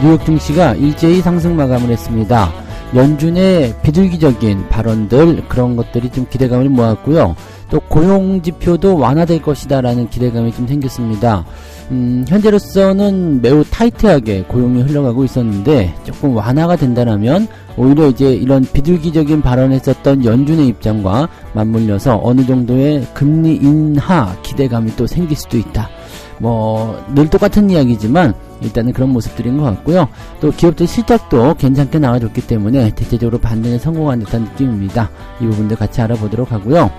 뉴욕 증시가 일제히 상승 마감을 했습니다. 연준의 비둘기적인 발언들, 그런 것들이 좀 기대감을 모았고요. 또 고용지표도 완화될 것이다 라는 기대감이 좀 생겼습니다. 현재로서는 매우 타이트하게 고용이 흘러가고 있었는데 조금 완화가 된다면 오히려 이제 이런 비둘기적인 발언했었던 연준의 입장과 맞물려서 어느 정도의 금리 인하 기대감이 또 생길 수도 있다. 늘 똑같은 이야기지만 일단은 그런 모습들인 것 같고요. 또 기업들 실적도 괜찮게 나와줬기 때문에 대체적으로 반등에 성공한 듯한 느낌입니다. 이 부분들 같이 알아보도록 하고요.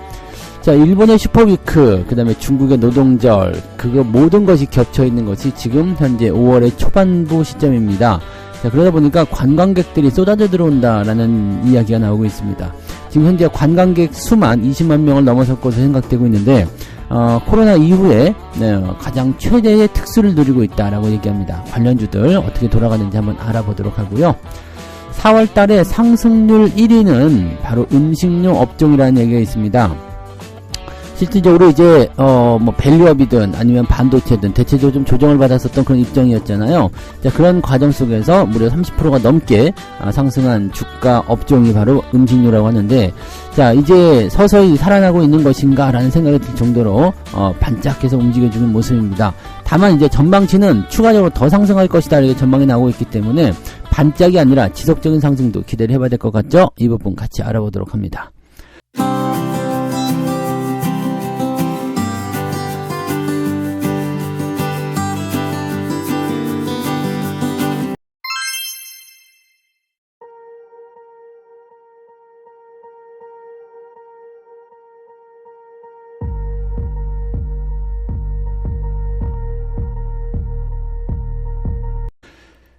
자, 일본의 슈퍼위크, 그 다음에 중국의 노동절, 그거 모든 것이 겹쳐있는 것이 지금 현재 5월의 초반부 시점입니다. 자, 그러다 보니까 관광객들이 쏟아져 들어온다라는 이야기가 나오고 있습니다. 지금 현재 관광객 수만 20만 명을 넘어설 것으로 생각되고 있는데, 코로나 이후에 가장 최대의 특수를 누리고 있다라고 얘기합니다. 관련주들 어떻게 돌아가는지 한번 알아보도록 하고요. 4월 달에 상승률 1위는 바로 음식료 업종이라는 얘기가 있습니다. 실질적으로 이제 밸류업이든 아니면 반도체든 대체적으로 좀 조정을 받았었던 그런 입장이었잖아요. 자, 그런 과정 속에서 무려 30%가 넘게 상승한 주가 업종이 바로 음식료라고 하는데, 자, 이제 서서히 살아나고 있는 것인가 라는 생각이 들 정도로 반짝해서 움직여주는 모습입니다. 다만 이제 전망치는 추가적으로 더 상승할 것이다 이렇게 전망이 나오고 있기 때문에 반짝이 아니라 지속적인 상승도 기대를 해봐야 될 것 같죠? 이 부분 같이 알아보도록 합니다.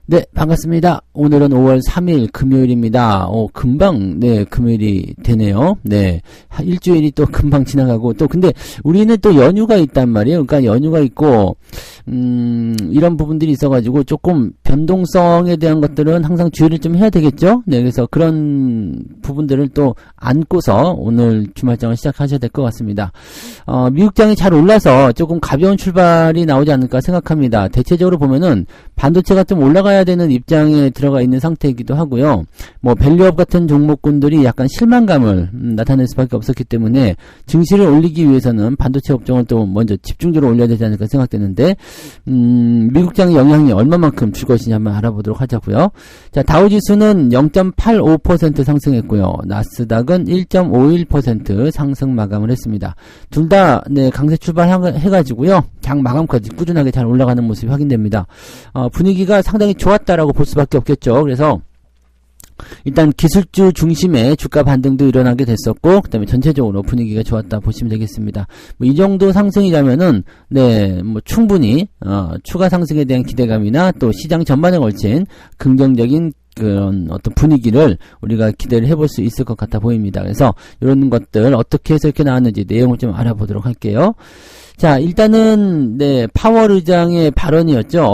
네, 반갑습니다. 오늘은 5월 3일 금요일입니다. 금방, 금요일이 되네요. 네. 일주일이 또 금방 지나가고, 또, 근데 우리는 또 연휴가 있단 말이에요. 그러니까 연휴가 있고, 이런 부분들이 있어가지고 조금 변동성에 대한 것들은 항상 주의를 좀 해야 되겠죠? 네, 그래서 그런 부분들을 또 안고서 오늘 주말장을 시작하셔야 될 것 같습니다. 미국장이 잘 올라서 조금 가벼운 출발이 나오지 않을까 생각합니다. 대체적으로 보면은 반도체가 좀 올라가야 되는 입장에 들어가 있는 상태이기도 하고요. 밸류업 같은 종목군들이 약간 실망감을 나타낼 수밖에 없었기 때문에 증시를 올리기 위해서는 반도체 업종을 또 먼저 집중적으로 올려야 되지 않을까 생각되는데, 미국장의 영향이 얼마만큼 줄 것이냐 한번 알아보도록 하자고요. 자, 다우지수는 0.85% 상승했고요. 나스닥은 1.51% 상승 마감을 했습니다. 둘 다 강세 출발해가지고요. 장 마감까지 꾸준하게 잘 올라가는 모습이 확인됩니다. 분위기가 상당히 좋았다라고 볼 수밖에 없겠죠. 그래서 일단 기술주 중심의 주가 반등도 일어나게 됐었고, 그 다음에 전체적으로 분위기가 좋았다 보시면 되겠습니다. 이 정도 상승이라면은, 충분히, 추가 상승에 대한 기대감이나 또 시장 전반에 걸친 긍정적인 그런 어떤 분위기를 우리가 기대를 해볼 수 있을 것 같아 보입니다. 그래서 이런 것들 어떻게 해서 이렇게 나왔는지 내용을 좀 알아보도록 할게요. 자, 일단은, 파월 의장의 발언이었죠.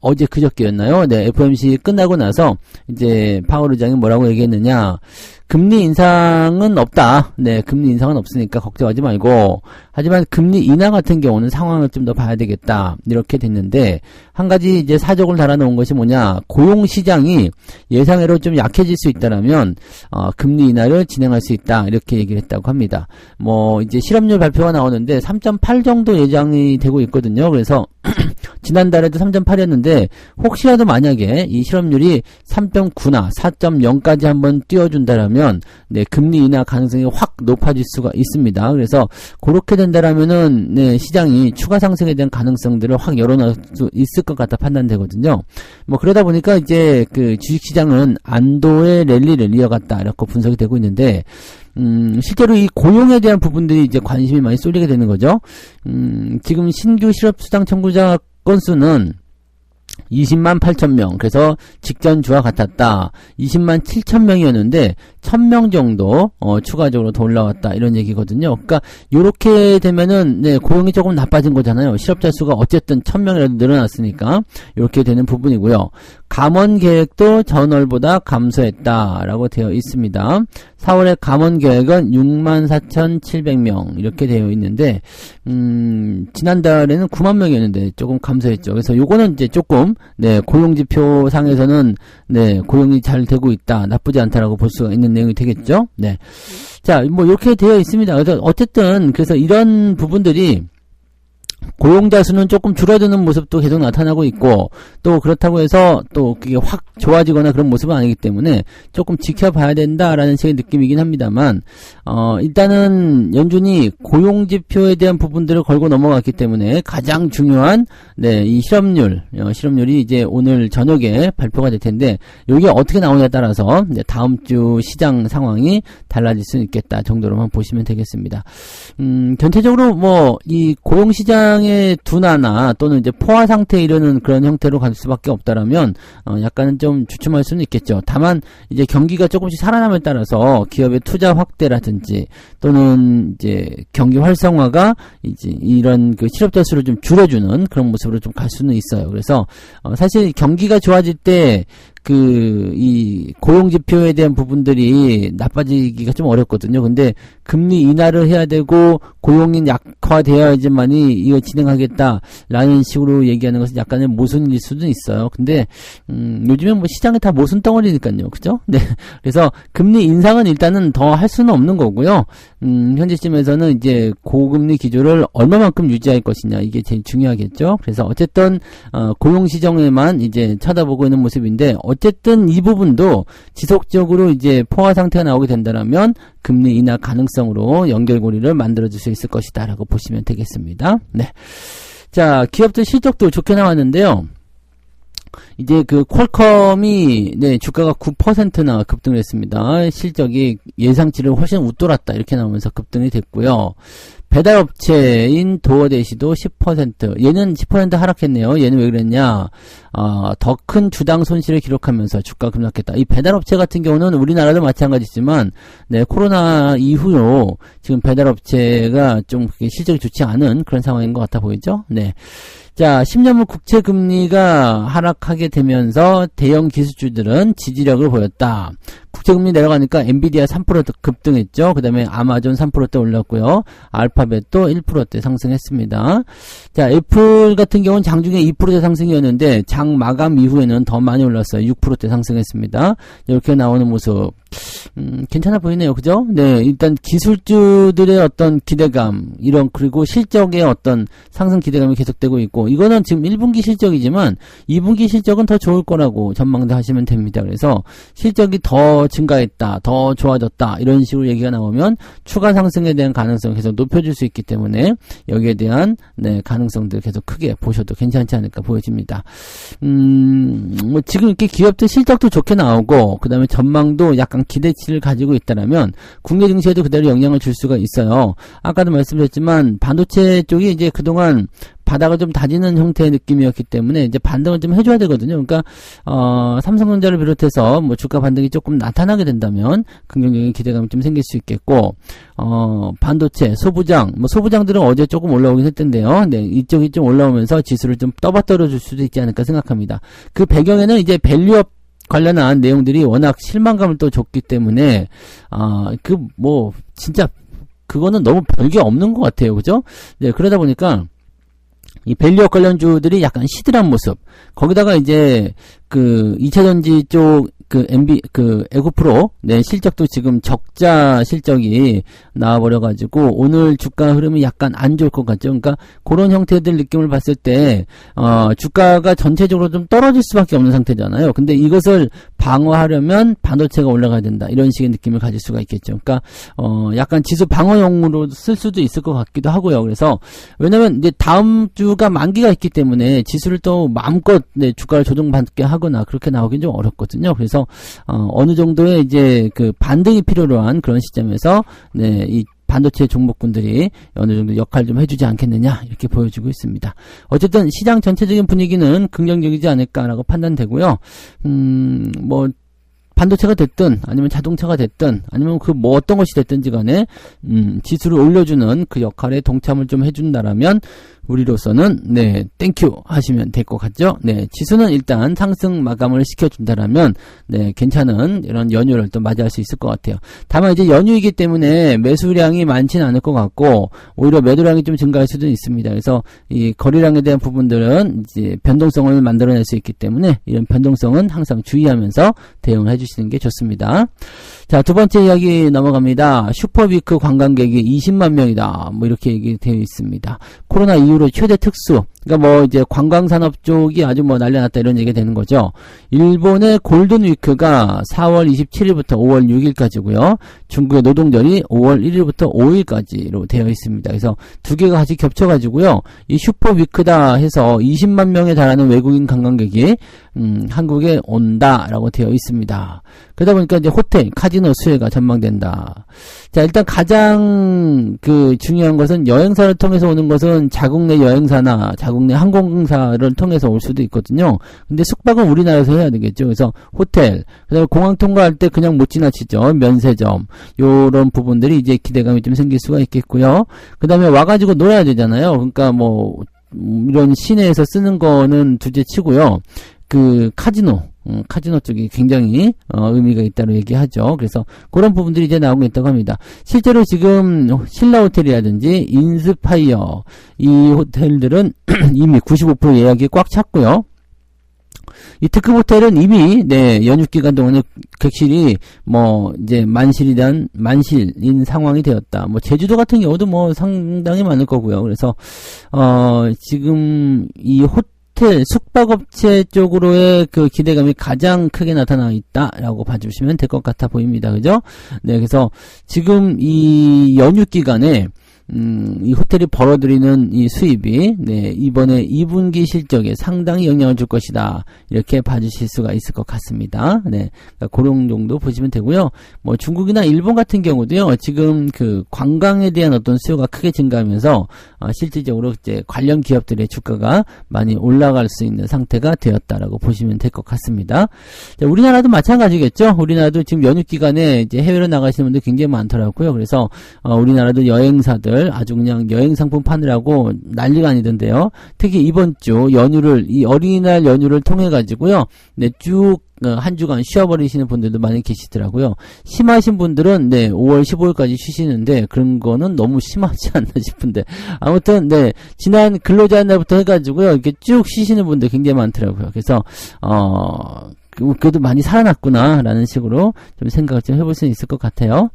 어제 그저께였나요? FOMC 끝나고 나서 이제 파월 의장이 뭐라고 얘기했느냐? 금리 인상은 없다. 금리 인상은 없으니까 걱정하지 말고. 하지만 금리 인하 같은 경우는 상황을 좀 더 봐야 되겠다. 이렇게 됐는데, 한 가지 이제 사족을 달아놓은 것이 뭐냐? 고용 시장이 예상외로 좀 약해질 수 있다라면, 금리 인하를 진행할 수 있다. 이렇게 얘기를 했다고 합니다. 이제 실업률 발표가 나오는데 3.8 정도 예상이 되고 있거든요. 그래서, 지난달에도 3.8이었는데, 혹시라도 만약에 이 실업률이 3.9나 4.0까지 한번 띄워준다라면, 금리 인하 가능성이 확 높아질 수가 있습니다. 그래서 그렇게 된다라면은 시장이 추가 상승에 대한 가능성들을 확 열어놓을 수 있을 것 같아 판단되거든요. 그러다 보니까 이제 그 주식시장은 안도의 랠리를 이어갔다 이렇게 분석이 되고 있는데, 실제로 이 고용에 대한 부분들이 이제 관심이 많이 쏠리게 되는 거죠. 지금 신규 실업수당 청구자 건수는 20만 8천 명. 그래서 직전주와 같았다. 20만 7천 명이었는데 1000명 정도 추가적으로 더 올라왔다 이런 얘기거든요. 그러니까 요렇게 되면은 네, 고용이 조금 나빠진 거잖아요. 실업자 수가 어쨌든 1000명이라도 늘어났으니까 요렇게 되는 부분이고요. 감원 계획도 전월보다 감소했다라고 되어 있습니다. 4월에 감원 계획은 64,700명 이렇게 되어 있는데 지난달에는 9만 명이었는데 조금 감소했죠. 그래서 요거는 이제 조금 네, 고용 지표 상에서는 네, 고용이 잘 되고 있다, 나쁘지 않다라고 볼 수가 있는 내용이 되겠죠. 네. 자, 뭐 이렇게 되어 있습니다. 그래서 어쨌든 그래서 이런 부분들이 고용자 수는 조금 줄어드는 모습도 계속 나타나고 있고, 또 그렇다고 해서 또 그게 확 좋아지거나 그런 모습은 아니기 때문에 조금 지켜봐야 된다라는 식의 느낌이긴 합니다만, 일단은 연준이 고용지표에 대한 부분들을 걸고 넘어갔기 때문에 가장 중요한 네, 이 실업률이 이제 오늘 저녁에 발표가 될 텐데, 이게 어떻게 나오냐에 따라서 네, 다음 주 시장 상황이 달라질 수 있겠다 정도로만 보시면 되겠습니다. 전체적으로 뭐 이 고용시장의 둔화나 또는 이제 포화 상태에 이르는 그런 형태로 갈 수밖에 없다라면 약간은 좀 주춤할 수는 있겠죠. 다만 이제 경기가 조금씩 살아남에 따라서 기업의 투자 확대라든지 또는 이제 경기 활성화가 이제 이런 그 실업자 수를 좀 줄여주는 그런 모습으로 좀 갈 수는 있어요. 그래서 사실 경기가 좋아질 때 이 고용지표에 대한 부분들이 나빠지기가 좀 어렵거든요. 근데 금리 인하를 해야 되고 고용이 약화되어야지만이 이거 진행하겠다라는 식으로 얘기하는 것은 약간의 모순일 수도 있어요. 근데 요즘에 뭐 시장이 다 모순 덩어리니까요. 그죠? 네. 그래서 금리 인상은 일단은 더 할 수는 없는 거고요. 현재 시점에서는 이제 고금리 기조를 얼마만큼 유지할 것이냐, 이게 제일 중요하겠죠. 그래서 어쨌든 고용 시장에만 이제 쳐다보고 있는 모습인데, 어쨌든 이 부분도 지속적으로 이제 포화 상태가 나오게 된다면 금리 인하 가능성으로 연결고리를 만들어줄 수 있을 것이다라고 보시면 되겠습니다. 네. 자, 기업들 실적도 좋게 나왔는데요. 이제 그 퀄컴이 네, 주가가 9%나 급등을 했습니다. 실적이 예상치를 훨씬 웃돌았다 이렇게 나오면서 급등이 됐고요. 배달업체인 도어대시도 10%, 얘는 10% 하락했네요. 얘는 왜 그랬냐, 더 큰 주당 손실을 기록하면서 주가 급락했다. 이 배달업체 같은 경우는 우리나라도 마찬가지지만 네, 코로나 이후로 지금 배달업체가 좀 실적이 좋지 않은 그런 상황인 것 같아 보이죠. 네. 자, 10년물 국채 금리가 하락하게 되면서 대형 기술주들은 지지력을 보였다. 국채금리 내려가니까 엔비디아 3% 급등했죠. 그 다음에 아마존 3%대 올랐고요. 알파벳도 1%대 상승했습니다. 자, 애플 같은 경우는 장중에 2%대 상승이었는데 장 마감 이후에는 더 많이 올랐어요. 6%대 상승했습니다. 이렇게 나오는 모습 괜찮아 보이네요. 그죠? 네, 일단 기술주들의 어떤 기대감, 그리고 실적의 어떤 상승 기대감이 계속되고 있고, 이거는 지금 1분기 실적이지만 2분기 실적은 더 좋을 거라고 전망도 하시면 됩니다. 그래서 실적이 더 증가했다, 더 좋아졌다, 이런 식으로 얘기가 나오면 추가 상승에 대한 가능성을 계속 높여줄 수 있기 때문에 여기에 대한 네, 가능성들 계속 크게 보셔도 괜찮지 않을까 보여집니다. 뭐 지금 이렇게 기업들 실적도 좋게 나오고, 그 다음에 전망도 약간 기대치를 가지고 있다라면 국내 증시에도 그대로 영향을 줄 수가 있어요. 아까도 말씀드렸지만 반도체 쪽이 이제 그동안 바닥을 좀 다지는 형태의 느낌이었기 때문에 이제 반등을 좀 해줘야 되거든요. 그러니까 삼성전자를 비롯해서 뭐 주가 반등이 조금 나타나게 된다면 긍정적인 기대감이 좀 생길 수 있겠고, 반도체, 소부장들은 어제 조금 올라오긴 했던데요. 네, 이쪽이 좀 올라오면서 지수를 좀 떠받들어 줄 수도 있지 않을까 생각합니다. 그 배경에는 이제 밸류업 관련한 내용들이 워낙 실망감을 또 줬기 때문에 진짜 그거는 너무 별게 없는 것 같아요. 그죠? 네, 그러다 보니까 이 밸류업 관련주들이 약간 시들한 모습, 거기다가 이제 그 2차전지 쪽 에코프로 네, 실적도 지금 적자 실적이 나와버려가지고 오늘 주가 흐름이 약간 안 좋을 것 같죠. 그러니까 그런 형태들 느낌을 봤을 때 주가가 전체적으로 좀 떨어질 수밖에 없는 상태잖아요. 근데 이것을 방어하려면 반도체가 올라가야 된다, 이런 식의 느낌을 가질 수가 있겠죠. 그러니까 약간 지수 방어용으로 쓸 수도 있을 것 같기도 하고요. 그래서 왜냐면 이제 다음 주가 만기가 있기 때문에 지수를 또 마음껏 네, 주가를 조정받게 하거나 그렇게 나오긴 좀 어렵거든요. 그래서 어느 정도의 이제 그 반등이 필요로 한 그런 시점에서 네, 이 반도체 종목군들이 어느 정도 역할 좀 해주지 않겠느냐, 이렇게 보여지고 있습니다. 어쨌든 시장 전체적인 분위기는 긍정적이지 않을까라고 판단되고요. 반도체가 됐든 아니면 자동차가 됐든 아니면 그 뭐 어떤 것이 됐든지 간에 지수를 올려주는 그 역할에 동참을 좀 해준다라면 우리로서는 네 땡큐 하시면 될 것 같죠. 네 지수는 일단 상승 마감을 시켜준다라면 네 괜찮은 이런 연휴를 또 맞이할 수 있을 것 같아요. 다만 이제 연휴이기 때문에 매수량이 많지는 않을 것 같고 오히려 매도량이 좀 증가할 수도 있습니다. 그래서 이 거래량에 대한 부분들은 이제 변동성을 만들어낼 수 있기 때문에 이런 변동성은 항상 주의하면서 대응을 해주시는 게 좋습니다. 자, 두 번째 이야기 넘어갑니다. 슈퍼위크 관광객이 20만 명이다. 뭐 이렇게 얘기되어 있습니다. 코로나 이후로 최대 특수. 그러니까 뭐 이제 관광산업 쪽이 아주 뭐 난리 났다 이런 얘기가 되는 거죠. 일본의 골든위크가 4월 27일부터 5월 6일까지고요. 중국의 노동절이 5월 1일부터 5일까지로 되어 있습니다. 그래서 두 개가 같이 겹쳐가지고요. 이 슈퍼위크다 해서 20만 명에 달하는 외국인 관광객이 한국에 온다라고 되어 있습니다. 그러다 보니까 이제 호텔, 카지노 수혜가 전망된다. 자, 일단 가장 그 중요한 것은 여행사를 통해서 오는 것은 자국 내 여행사나 자국 내 항공사를 통해서 올 수도 있거든요. 근데 숙박은 우리나라에서 해야 되겠죠. 그래서 호텔, 그다음에 공항 통과할 때 그냥 못 지나치죠. 면세점, 요런 부분들이 이제 기대감이 좀 생길 수가 있겠고요. 그다음에 와가지고 놀아야 되잖아요. 그러니까 뭐 이런 시내에서 쓰는 거는 둘째 치고요. 그 카지노 쪽이 굉장히 의미가 있다고 얘기하죠. 그래서 그런 부분들이 이제 나오고 있다고 합니다. 실제로 지금 신라 호텔이라든지 인스파이어 이 호텔들은 이미 95% 예약이 꽉 찼고요. 이 특급 호텔은 이미 네 연휴 기간 동안에 객실이 뭐 이제 만실인 상황이 되었다. 뭐 제주도 같은 경우도 뭐 상당히 많을 거고요. 그래서 지금 이 호텔 숙박업체 쪽으로의 그 기대감이 가장 크게 나타나 있다라고 봐주시면 될 것 같아 보입니다. 그죠? 네, 그래서 지금 이 연휴 기간에 이 호텔이 벌어들이는 이 수입이 네 이번에 2분기 실적에 상당히 영향을 줄 것이다 이렇게 봐주실 수가 있을 것 같습니다. 네, 그러니까 그런 정도 보시면 되고요. 뭐 중국이나 일본 같은 경우도요 지금 그 관광에 대한 어떤 수요가 크게 증가하면서 실질적으로 이제 관련 기업들의 주가가 많이 올라갈 수 있는 상태가 되었다라고 보시면 될 것 같습니다. 자, 우리나라도 마찬가지겠죠. 우리나라도 지금 연휴 기간에 이제 해외로 나가시는 분들 굉장히 많더라고요. 그래서 우리나라도 여행사들 아주 그냥 여행 상품 파느라고 난리가 아니던데요. 특히 이번 주 연휴를 이 어린이날 연휴를 통해 가지고요. 네, 쭉 한 주간 쉬어버리시는 분들도 많이 계시더라고요. 심하신 분들은 네 5월 15일까지 쉬시는데 그런 거는 너무 심하지 않나 싶은데 아무튼 네 지난 근로자 날부터 해가지고요 이렇게 쭉 쉬시는 분들 굉장히 많더라고요. 그래서 그래도 많이 살아났구나라는 식으로 좀 생각을 좀 해볼 수 있을 것 같아요.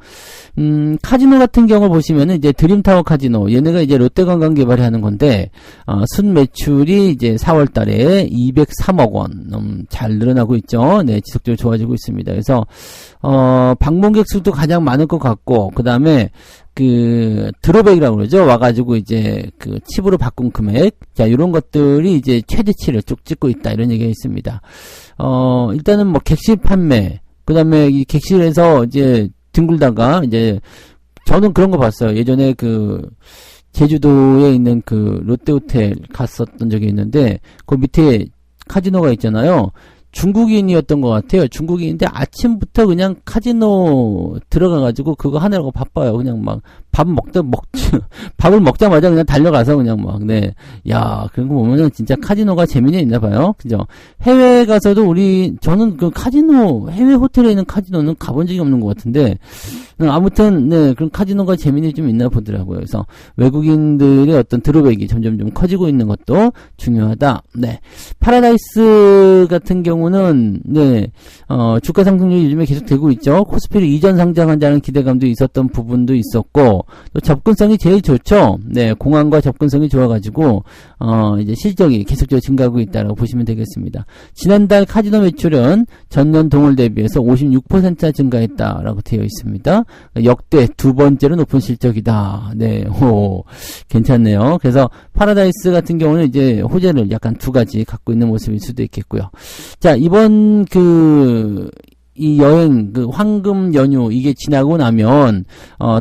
카지노 같은 경우를 보시면은 이제 드림타워 카지노, 얘네가 이제 롯데관광개발이 하는 건데, 순 매출이 이제 4월 달에 203억 원, 잘 늘어나고 있죠. 네, 지속적으로 좋아지고 있습니다. 그래서, 방문객 수도 가장 많을 것 같고, 그 다음에, 드로백이라고 그러죠. 와가지고 이제 칩으로 바꾼 금액. 자, 요런 것들이 이제 최대치를 쭉 찍고 있다. 이런 얘기가 있습니다. 일단은 뭐 객실 판매. 그 다음에 이 객실에서 이제 뒹굴다가 이제 저는 그런 거 봤어요. 예전에 제주도에 있는 롯데호텔 갔었던 적이 있는데 그 밑에 카지노가 있잖아요. 중국인이었던 것 같아요. 중국인인데 아침부터 그냥 카지노 들어가가지고 그거 하느라고 바빠요. 그냥 막 밥을 먹자마자 그냥 달려가서 그냥 막, 네. 야, 그런 거 보면은 진짜 카지노가 재미는 있나 봐요. 그죠? 해외 가서도 저는 해외 호텔에 있는 카지노는 가본 적이 없는 것 같은데, 아무튼, 네, 그런 카지노가 재미는 좀 있나 보더라고요. 그래서 외국인들의 어떤 드로백이 점점 좀 커지고 있는 것도 중요하다. 네. 파라다이스 같은 경우는, 네, 주가 상승률이 요즘에 계속 되고 있죠. 코스피를 이전 상장한다는 기대감도 있었던 부분도 있었고, 또 접근성이 제일 좋죠. 네, 공항과 접근성이 좋아가지고 이제 실적이 계속적으로 증가하고 있다라고 보시면 되겠습니다. 지난달 카지노 매출은 전년 동월 대비해서 56% 증가했다라고 되어 있습니다. 역대 두 번째로 높은 실적이다. 네, 괜찮네요. 그래서 파라다이스 같은 경우는 이제 호재를 약간 두 가지 갖고 있는 모습일 수도 있겠고요. 자, 이번 이 여행, 황금 연휴, 이게 지나고 나면,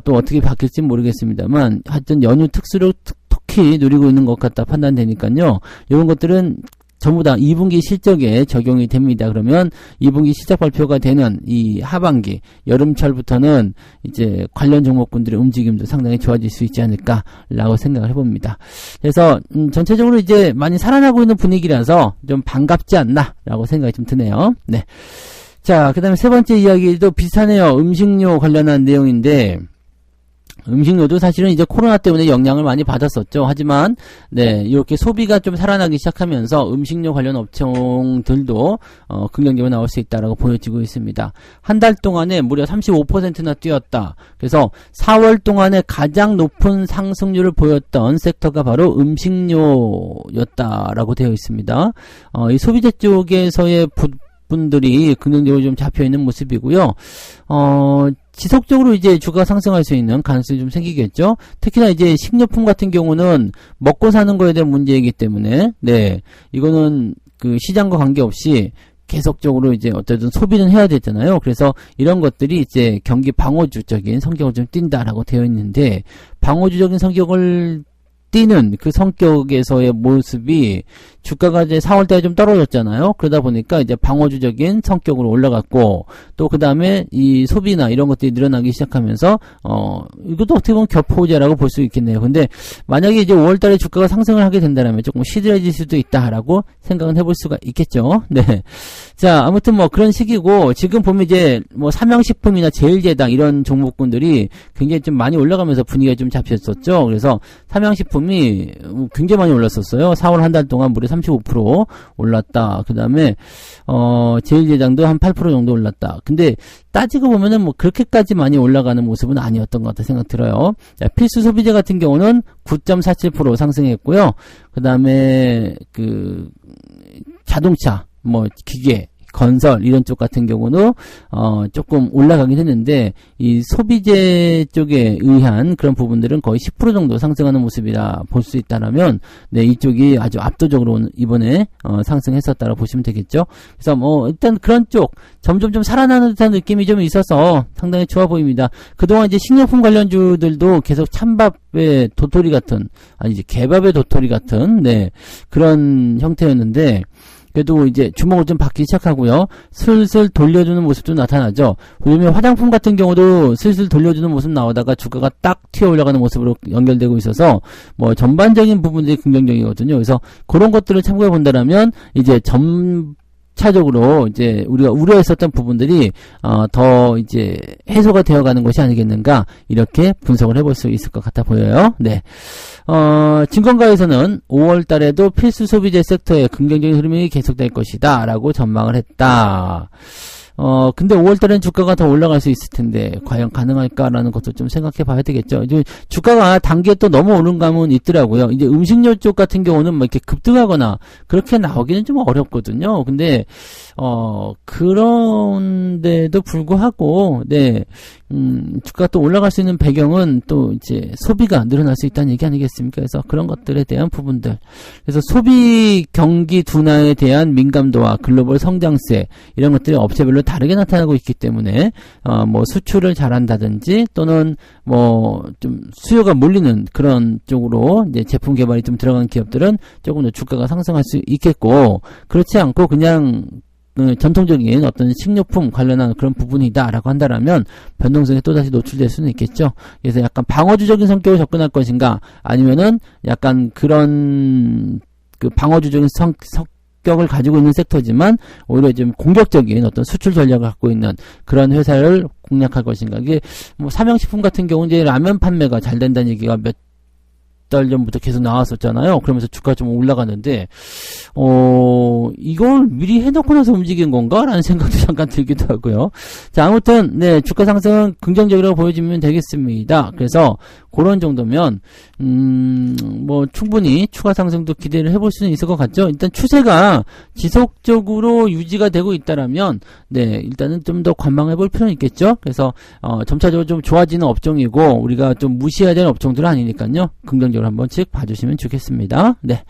또 어떻게 바뀔지 모르겠습니다만, 하여튼 연휴 특수를 특히 누리고 있는 것 같다 판단되니까요. 이런 것들은 전부 다 2분기 실적에 적용이 됩니다. 그러면 2분기 실적 발표가 되는 이 하반기, 여름철부터는 이제 관련 종목군들의 움직임도 상당히 좋아질 수 있지 않을까라고 생각을 해봅니다. 그래서 전체적으로 이제 많이 살아나고 있는 분위기라서 좀 반갑지 않나라고 생각이 좀 드네요. 네. 자, 그 다음에 세 번째 이야기도 비슷하네요. 음식료 관련한 내용인데, 음식료도 사실은 이제 코로나 때문에 영향을 많이 받았었죠. 하지만, 네, 이렇게 소비가 좀 살아나기 시작하면서 음식료 관련 업종들도, 긍정적으로 나올 수 있다라고 보여지고 있습니다. 한 달 동안에 무려 35%나 뛰었다. 그래서 4월 동안에 가장 높은 상승률을 보였던 섹터가 바로 음식료였다라고 되어 있습니다. 이 소비재 쪽에서의 분들이 긍정적으로 좀 잡혀있는 모습이고요. 지속적으로 이제 주가가 상승할 수 있는 가능성이 좀 생기겠죠. 특히나 이제 식료품 같은 경우는 먹고 사는 거에 대한 문제이기 때문에, 네, 이거는 그 시장과 관계없이 계속적으로 이제 어쨌든 소비는 해야 되잖아요. 그래서 이런 것들이 이제 경기 방어주적인 성격을 좀 띈다라고 되어 있는데, 방어주적인 성격을 띄는 그 성격에서의 모습이 주가가 이제 4월달에 좀 떨어졌잖아요. 그러다 보니까 이제 방어주적인 성격으로 올라갔고, 또 그 다음에 이 소비나 이런 것들이 늘어나기 시작하면서, 이것도 어떻게 보면 격포제라고 볼 수 있겠네요. 근데 만약에 이제 5월달에 주가가 상승을 하게 된다면 조금 시들해질 수도 있다라고 생각은 해볼 수가 있겠죠. 네. 자, 아무튼 뭐 그런 식이고, 지금 보면 이제 뭐 삼양식품이나 제일제당 이런 종목군들이 굉장히 좀 많이 올라가면서 분위기가 좀 잡혔었죠. 그래서 삼양식품이 굉장히 많이 올랐었어요. 4월 한 달 동안 무려 35% 올랐다. 그 다음에, 제일제당도 한 8% 정도 올랐다. 근데 따지고 보면은 뭐 그렇게까지 많이 올라가는 모습은 아니었던 것 같다 생각 들어요. 자, 필수 소비재 같은 경우는 9.47% 상승했고요. 그 다음에 그 자동차, 뭐 기계, 건설 이런 쪽 같은 경우는 조금 올라가긴 했는데, 이 소비재 쪽에 의한 그런 부분들은 거의 10% 정도 상승하는 모습이라 볼 수 있다라면, 네, 이쪽이 아주 압도적으로 이번에 상승했었다고 보시면 되겠죠. 그래서 뭐 일단 그런 쪽 점점 좀 살아나는 듯한 느낌이 좀 있어서 상당히 좋아 보입니다. 그동안 이제 식료품 관련주들도 계속 찬밥의 도토리 같은, 아니 이제 개밥의 도토리 같은, 네, 그런 형태였는데, 그래도 이제 주목을 좀 받기 시작하고요. 슬슬 돌려주는 모습도 나타나죠. 왜냐면 화장품 같은 경우도 슬슬 돌려주는 모습 나오다가 주가가 딱 튀어 올라가는 모습으로 연결되고 있어서 뭐 전반적인 부분들이 긍정적이거든요. 그래서 그런 것들을 참고해 본다라면 이제 차적으로 이제 우리가 우려했었던 부분들이 더 이제 해소가 되어가는 것이 아니겠는가, 이렇게 분석을 해볼 수 있을 것 같아 보여요. 네. 증권가에서는 5월 달에도 필수 소비재 섹터의 긍정적인 흐름이 계속될 것이다 라고 전망을 했다. 근데 5월달엔 주가가 더 올라갈 수 있을 텐데, 과연 가능할까라는 것도 좀 생각해 봐야 되겠죠. 이제 주가가 단기에 또 너무 오른 감은 있더라고요. 이제 음식료 쪽 같은 경우는 뭐 이렇게 급등하거나 그렇게 나오기는 좀 어렵거든요. 근데, 그런데도 불구하고, 네, 주가가 또 올라갈 수 있는 배경은 또 이제 소비가 늘어날 수 있다는 얘기 아니겠습니까? 그래서 그런 것들에 대한 부분들. 그래서 소비 경기 둔화에 대한 민감도와 글로벌 성장세, 이런 것들이 업체별로 다르게 나타나고 있기 때문에, 뭐 수출을 잘한다든지 또는 뭐 좀 수요가 몰리는 그런 쪽으로 이제 제품 개발이 좀 들어간 기업들은 조금 더 주가가 상승할 수 있겠고, 그렇지 않고 그냥 전통적인 어떤 식료품 관련한 그런 부분이다라고 한다라면 변동성에 또다시 노출될 수는 있겠죠. 그래서 약간 방어주적인 성격으로 접근할 것인가, 아니면은 약간 그런 그 방어주적인 성격을 가지고 있는 섹터지만 오히려 좀 공격적인 어떤 수출 전략을 갖고 있는 그런 회사를 공략할 것인가. 이게 뭐 삼양식품 같은 경우는 이제 라면 판매가 잘 된다는 얘기가 몇 달 전부터 계속 나왔었잖아요. 그러면서 주가가 좀 올라가는데, 이걸 미리 해놓고 나서 움직인 건가? 라는 생각도 잠깐 들기도 하고요. 자, 아무튼, 네, 주가 상승은 긍정적이라고 보여지면 되겠습니다. 그래서, 그런 정도면, 뭐, 충분히 추가 상승도 기대를 해볼 수는 있을 것 같죠? 일단 추세가 지속적으로 유지가 되고 있다라면, 네, 일단은 좀 더 관망해 볼 필요는 있겠죠? 그래서, 점차적으로 좀 좋아지는 업종이고, 우리가 좀 무시해야 되는 업종들은 아니니까요. 긍정적으로 한 번씩 봐주시면 좋겠습니다. 네.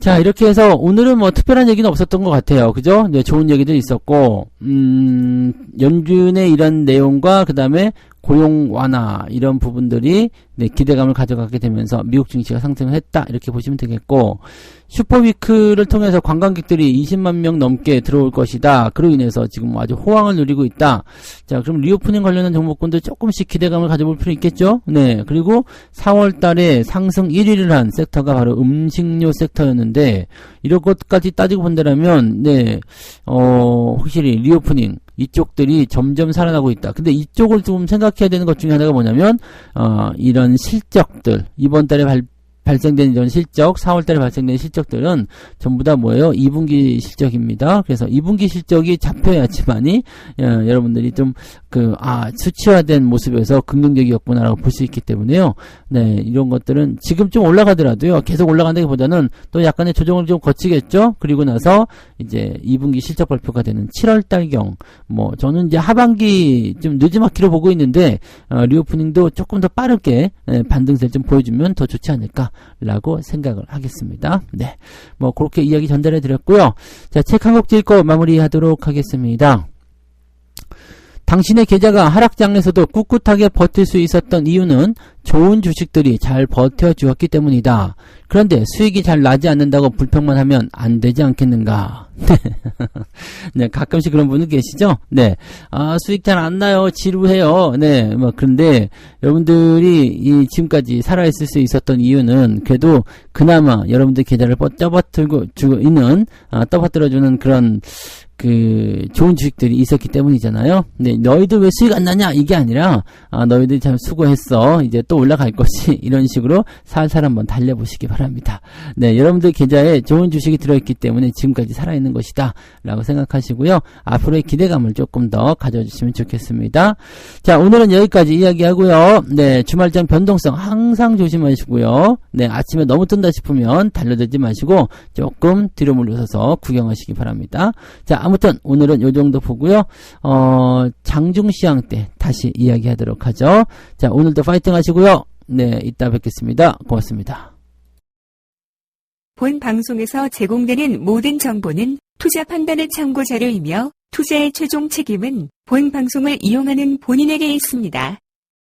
자, 이렇게 해서 오늘은 뭐 특별한 얘기는 없었던 것 같아요. 그죠? 네, 좋은 얘기들 있었고, 연준의 이런 내용과 그 다음에 고용 완화 이런 부분들이 네, 기대감을 가져가게 되면서 미국 증시가 상승을 했다 이렇게 보시면 되겠고, 슈퍼위크를 통해서 관광객들이 20만 명 넘게 들어올 것이다. 그로 인해서 지금 아주 호황을 누리고 있다. 자, 그럼 리오프닝 관련한 종목군도 조금씩 기대감을 가져볼 필요 있겠죠? 네. 그리고 4월 달에 상승 1위를 한 섹터가 바로 음식료 섹터였는데, 이런 것까지 따지고 본다면, 네, 확실히 리오프닝, 이쪽들이 점점 살아나고 있다. 근데 이쪽을 좀 생각해야 되는 것 중에 하나가 뭐냐면, 이런 실적들, 이번 달에 발생된 이런 실적, 4월달에 발생된 실적들은 전부 다 뭐예요? 2분기 실적입니다. 그래서 2분기 실적이 잡혀야지만이 여러분들이 좀 수치화된 모습에서 긍정적이었구나라고 볼 수 있기 때문에요. 네, 이런 것들은 지금 좀 올라가더라도요, 계속 올라간다기보다는 또 약간의 조정을 좀 거치겠죠. 그리고 나서 이제 2분기 실적 발표가 되는 7월달경, 저는 이제 하반기 좀 늦지막히로 보고 있는데 리오프닝도 조금 더 빠르게 반등세를 좀 보여주면 더 좋지 않을까 라고 생각을 하겠습니다. 네, 그렇게 이야기 전달해 드렸고요. 자, 책 한 곡 읽고 마무리하도록 하겠습니다. 당신의 계좌가 하락장에서도 꿋꿋하게 버틸 수 있었던 이유는 좋은 주식들이 잘 버텨주었기 때문이다. 그런데 수익이 잘 나지 않는다고 불평만 하면 안 되지 않겠는가? 네, 가끔씩 그런 분들 계시죠? 네, 수익 잘 안 나요. 지루해요. 네, 그런데 여러분들이 지금까지 살아있을 수 있었던 이유는 그래도 그나마 여러분들 계좌를 떠받들어주는 그런 좋은 주식들이 있었기 때문이잖아요. 네, 너희들 왜 수익 안 나냐? 이게 아니라, 너희들 참 수고했어. 이제 또 올라갈 것이, 이런 식으로 살살 한번 달려보시기 바랍니다. 네, 여러분들 계좌에 좋은 주식이 들어있기 때문에 지금까지 살아있는 것이다. 라고 생각하시고요. 앞으로의 기대감을 조금 더 가져주시면 좋겠습니다. 자, 오늘은 여기까지 이야기하고요. 네, 주말장 변동성 항상 조심하시고요. 네, 아침에 너무 뜬다 싶으면 달려들지 마시고 조금 뒤로 물러서서 구경하시기 바랍니다. 자, 아무튼 오늘은 요 정도 보고요. 장중시황 때 다시 이야기하도록 하죠. 자, 오늘도 파이팅 하시고요. 네, 이따 뵙겠습니다. 고맙습니다. 본 방송에서 제공되는 모든 정보는 투자 판단의 참고 자료이며 투자의 최종 책임은 본 방송을 이용하는 본인에게 있습니다.